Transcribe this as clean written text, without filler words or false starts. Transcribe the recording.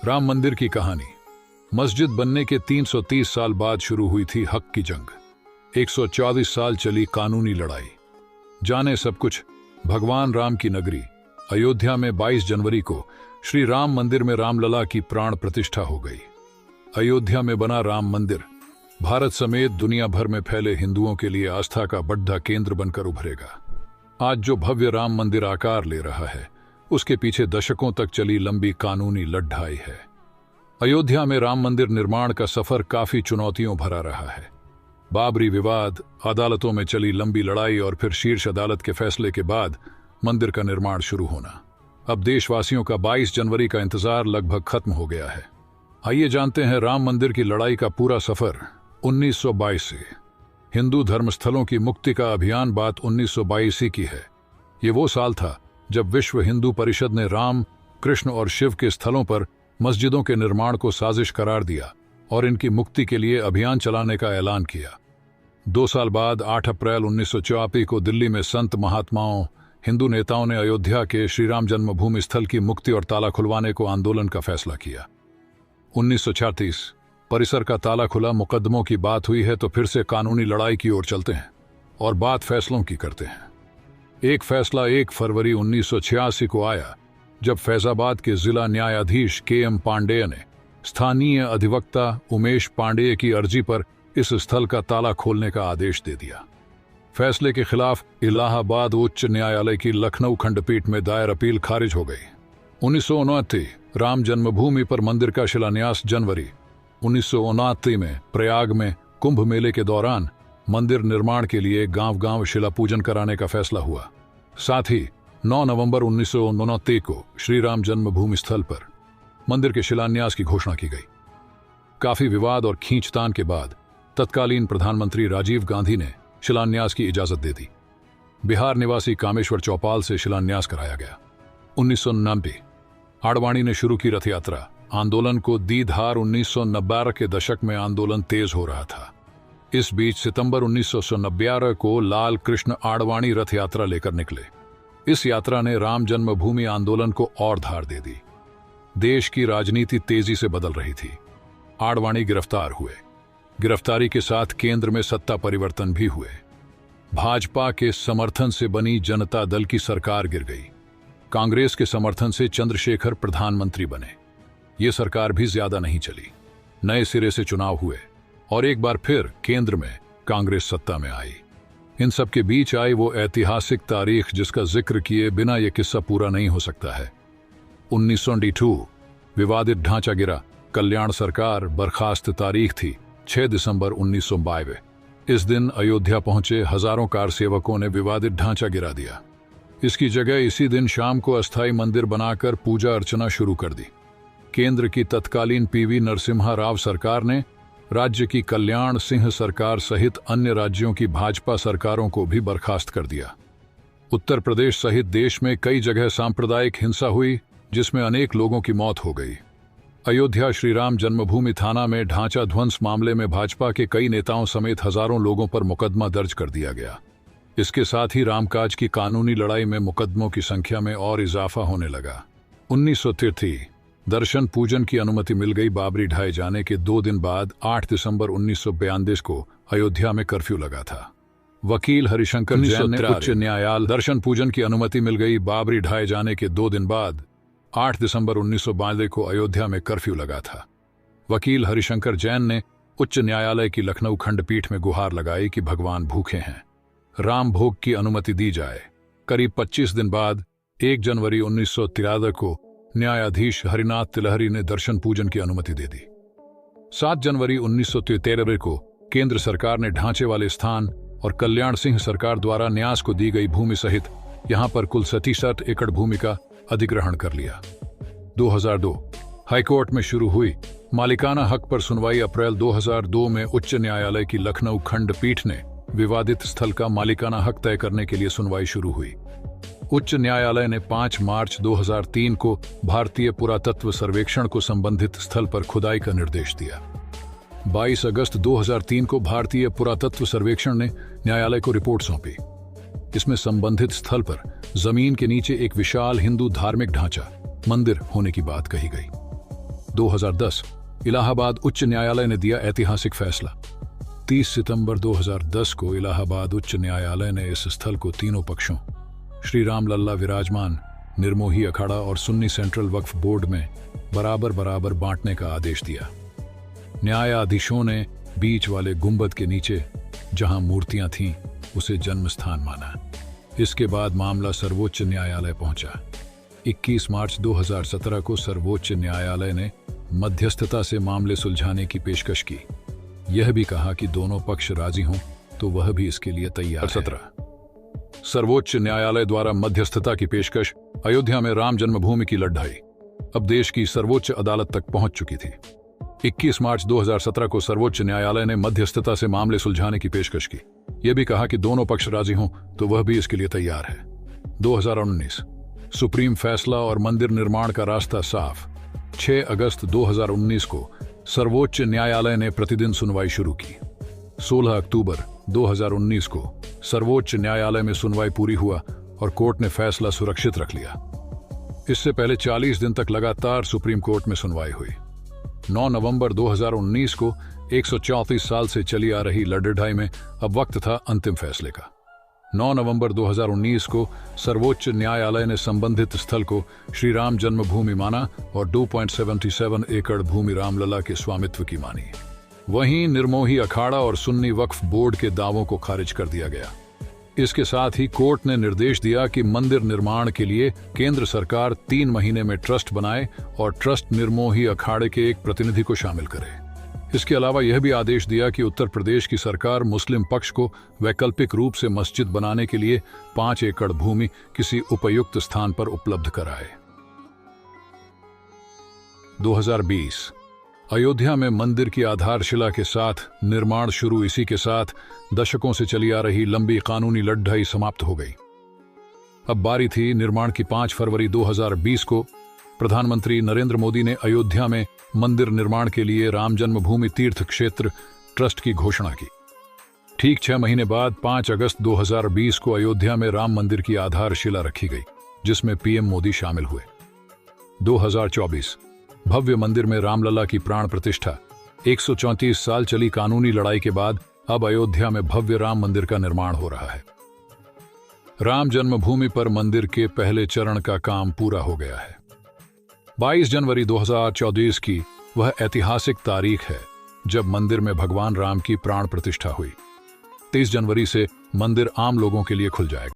राम मंदिर की कहानी। मस्जिद बनने के 330 साल बाद शुरू हुई थी हक की जंग। 124 साल चली कानूनी लड़ाई। जाने सब कुछ। भगवान राम की नगरी अयोध्या में 22 जनवरी को श्री राम मंदिर में रामलला की प्राण प्रतिष्ठा हो गई। अयोध्या में बना राम मंदिर भारत समेत दुनिया भर में फैले हिंदुओं के लिए आस्था का बड़ा केंद्र बनकर उभरेगा। आज जो भव्य राम मंदिर आकार ले रहा है, उसके पीछे दशकों तक चली लंबी कानूनी लड़ाई है। अयोध्या में राम मंदिर निर्माण का सफर काफी चुनौतियों भरा रहा है। बाबरी विवाद, अदालतों में चली लंबी लड़ाई और फिर शीर्ष अदालत के फैसले के बाद मंदिर का निर्माण शुरू होना। अब देशवासियों का 22 जनवरी का इंतजार लगभग खत्म हो गया है। आइए जानते हैं राम मंदिर की लड़ाई का पूरा सफर 1922 से। हिंदू धर्मस्थलों की मुक्ति का अभियान बात 1922 की है। ये वो साल था जब विश्व हिंदू परिषद ने राम, कृष्ण और शिव के स्थलों पर मस्जिदों के निर्माण को साजिश करार दिया और इनकी मुक्ति के लिए अभियान चलाने का ऐलान किया। 2 साल बाद 8 अप्रैल 1984 को दिल्ली में संत महात्माओं, हिंदू नेताओं ने अयोध्या के श्रीराम जन्मभूमि स्थल की मुक्ति और ताला खुलवाने को आंदोलन का फैसला किया। 1936 परिसर का ताला खुला। मुकदमों की बात हुई है तो फिर से कानूनी लड़ाई की ओर चलते हैं और बात फैसलों की करते हैं। एक फैसला 1 फरवरी 1986 को आया जब फैजाबाद के जिला न्यायाधीश KM पांडेय ने स्थानीय अधिवक्ता उमेश पांडेय की अर्जी पर इस स्थल का ताला खोलने का आदेश दे दिया। फैसले के खिलाफ इलाहाबाद उच्च न्यायालय की लखनऊ खंडपीठ में दायर अपील खारिज हो गई। 1929 राम जन्मभूमि पर मंदिर का शिलान्यास। जनवरी 1929 में प्रयाग में कुंभ मेले के दौरान मंदिर निर्माण के लिए गांव-गांव शिला पूजन कराने का फैसला हुआ। साथ ही 9 नवंबर 1929 को श्री राम जन्मभूमि स्थल पर मंदिर के शिलान्यास की घोषणा की गई। काफी विवाद और खींचतान के बाद तत्कालीन प्रधानमंत्री राजीव गांधी ने शिलान्यास की इजाजत दे दी। बिहार निवासी कामेश्वर चौपाल से शिलान्यास कराया गया। 1990 आडवाणी ने शुरू की रथ यात्रा। आंदोलन को दी धार। 1990 के दशक में आंदोलन तेज हो रहा था। इस बीच सितंबर 1990 को लाल कृष्ण आडवाणी रथ यात्रा लेकर निकले। इस यात्रा ने राम जन्मभूमि आंदोलन को और धार दे दी। देश की राजनीति तेजी से बदल रही थी। आडवाणी गिरफ्तार हुए। गिरफ्तारी के साथ केंद्र में सत्ता परिवर्तन भी हुए। भाजपा के समर्थन से बनी जनता दल की सरकार गिर गई। कांग्रेस के समर्थन से चंद्रशेखर प्रधानमंत्री बने। ये सरकार भी ज्यादा नहीं चली। नए सिरे से चुनाव हुए और एक बार फिर केंद्र में कांग्रेस सत्ता में आई। इन सब के बीच आई वो ऐतिहासिक तारीख जिसका जिक्र किए बिना यह किस्सा पूरा नहीं हो सकता है। 1992 विवादित ढांचा गिरा। कल्याण सरकार बर्खास्त। तारीख थी 6 दिसंबर 1992। इस दिन अयोध्या पहुंचे हजारों कार सेवकों ने विवादित ढांचा गिरा दिया। इसकी जगह इसी दिन शाम को अस्थायी मंदिर बनाकर पूजा अर्चना शुरू कर दी। केंद्र की तत्कालीन PV नरसिम्हा राव सरकार ने राज्य की कल्याण सिंह सरकार सहित अन्य राज्यों की भाजपा सरकारों को भी बर्खास्त कर दिया। उत्तर प्रदेश सहित देश में कई जगह सांप्रदायिक हिंसा हुई जिसमें अनेक लोगों की मौत हो गई। अयोध्या श्रीराम जन्मभूमि थाना में ढांचा ध्वंस मामले में भाजपा के कई नेताओं समेत हजारों लोगों पर मुकदमा दर्ज कर दिया गया। इसके साथ ही रामकाज की कानूनी लड़ाई में मुकदमों की संख्या में और इजाफा होने लगा। 1933 दर्शन पूजन की अनुमति मिल गई। बाबरी ढाए जाने के 2 दिन बाद 8 दिसंबर 1942 को अयोध्या में कर्फ्यू लगा था। वकील हरिशंकर जैन ने उच्च न्यायालय दर्शन पूजन की अनुमति मिल गई। बाबरी ढाए जाने के 2 दिन बाद 8 दिसंबर 1942 को अयोध्या में कर्फ्यू लगा था। वकील हरिशंकर जैन ने उच्च न्यायालय की लखनऊ खंडपीठ में गुहार लगाई कि भगवान भूखे हैं, राम भोग की अनुमति दी जाए। करीब 25 दिन बाद 1 जनवरी 1973 को न्यायाधीश हरिनाथ तिलहरी ने दर्शन पूजन की अनुमति दे दी। 7 जनवरी 1973 को केंद्र सरकार ने ढांचे वाले स्थान और कल्याण सिंह सरकार द्वारा न्यास को दी गई भूमि सहित यहां पर कुल 67 एकड़ भूमि का अधिग्रहण कर लिया। 2002 हाईकोर्ट में शुरू हुई मालिकाना हक पर सुनवाई। अप्रैल 2002 में उच्च न्यायालय की लखनऊ खंडपीठ ने विवादित स्थल का मालिकाना हक तय करने के लिए सुनवाई शुरू हुई। उच्च न्यायालय ने 5 मार्च 2003 को भारतीय पुरातत्व सर्वेक्षण को संबंधित स्थल पर खुदाई का निर्देश दिया। 22 अगस्त 2003 को भारतीय पुरातत्व सर्वेक्षण ने न्यायालय को रिपोर्ट सौंपी। इसमें संबंधित स्थल पर जमीन के नीचे एक विशाल हिंदू धार्मिक ढांचा मंदिर होने की बात कही गई। 2010 इलाहाबाद उच्च न्यायालय ने दिया ऐतिहासिक फैसला। 30 सितंबर 2010 को इलाहाबाद उच्च न्यायालय ने इस स्थल को तीनों पक्षों श्री राम लल्ला विराजमान निर्मोही अखाड़ा और सुन्नी सेंट्रल वक्फ बोर्ड में बराबर बराबर बांटने का आदेश दिया। न्यायाधीशों ने बीच वाले गुंबद के नीचे जहां मूर्तियां थीं उसे जन्म स्थान माना। इसके बाद मामला सर्वोच्च न्यायालय पहुंचा। 21 मार्च 2017 को सर्वोच्च न्यायालय ने मध्यस्थता से मामले सुलझाने की पेशकश की। यह भी कहा कि दोनों पक्ष राजी हों तो वह भी इसके लिए तैयार है। सर्वोच्च न्यायालय द्वारा मध्यस्थता की पेशकश। अयोध्या में राम जन्मभूमि की लड़ाई अब देश की सर्वोच्च अदालत तक पहुंच चुकी थी। 21 मार्च 2017 को सर्वोच्च न्यायालय ने मध्यस्थता से मामले सुलझाने की पेशकश की। यह भी कहा कि दोनों पक्ष राजी हों तो वह भी इसके लिए तैयार है। 2019 सुप्रीम फैसला और मंदिर निर्माण का रास्ता साफ। 6 अगस्त 2019 को सर्वोच्च न्यायालय ने प्रतिदिन सुनवाई शुरू की। 16 अक्टूबर 2019 को सर्वोच्च न्यायालय में सुनवाई पूरी हुआ और कोर्ट ने फैसला सुरक्षित रख लिया। इससे पहले 40 दिन तक लगातार सुप्रीम कोर्ट में सुनवाई हुई। 9 नवंबर 2019 को 134 साल से चली आ रही लड़ाई में अब वक्त था अंतिम फैसले का। 9 नवंबर 2019 को सर्वोच्च न्यायालय ने संबंधित स्थल को श्री राम जन्मभूमि माना और 2.77 एकड़ भूमि रामलला के स्वामित्व की मानी। वहीं निर्मोही अखाड़ा और सुन्नी वक्फ बोर्ड के दावों को खारिज कर दिया गया। इसके साथ ही कोर्ट ने निर्देश दिया कि मंदिर निर्माण के लिए केंद्र सरकार 3 महीने में ट्रस्ट बनाए और ट्रस्ट निर्मोही अखाड़े के एक प्रतिनिधि को शामिल करे। इसके अलावा यह भी आदेश दिया कि उत्तर प्रदेश की सरकार मुस्लिम पक्ष को वैकल्पिक रूप से मस्जिद बनाने के लिए 5 एकड़ भूमि किसी उपयुक्त स्थान पर उपलब्ध कराए। 2020 अयोध्या में मंदिर की आधारशिला के साथ निर्माण शुरू। इसी के साथ दशकों से चली आ रही लंबी कानूनी लड़ाई समाप्त हो गई। अब बारी थी निर्माण की। 5 फरवरी 2020 को प्रधानमंत्री नरेंद्र मोदी ने अयोध्या में मंदिर निर्माण के लिए राम जन्मभूमि तीर्थ क्षेत्र ट्रस्ट की घोषणा की। ठीक 6 महीने बाद 5 अगस्त 2020 को अयोध्या में राम मंदिर की आधारशिला रखी गई, जिसमें पीएम मोदी शामिल हुए। 2024 भव्य मंदिर में रामलला की प्राण प्रतिष्ठा। 134 साल चली कानूनी लड़ाई के बाद अब अयोध्या में भव्य राम मंदिर का निर्माण हो रहा है। राम जन्मभूमि पर मंदिर के पहले चरण का काम पूरा हो गया है। 22 जनवरी 2024 की वह ऐतिहासिक तारीख है जब मंदिर में भगवान राम की प्राण प्रतिष्ठा हुई। 23 जनवरी से मंदिर आम लोगों के लिए खुल जाएगा।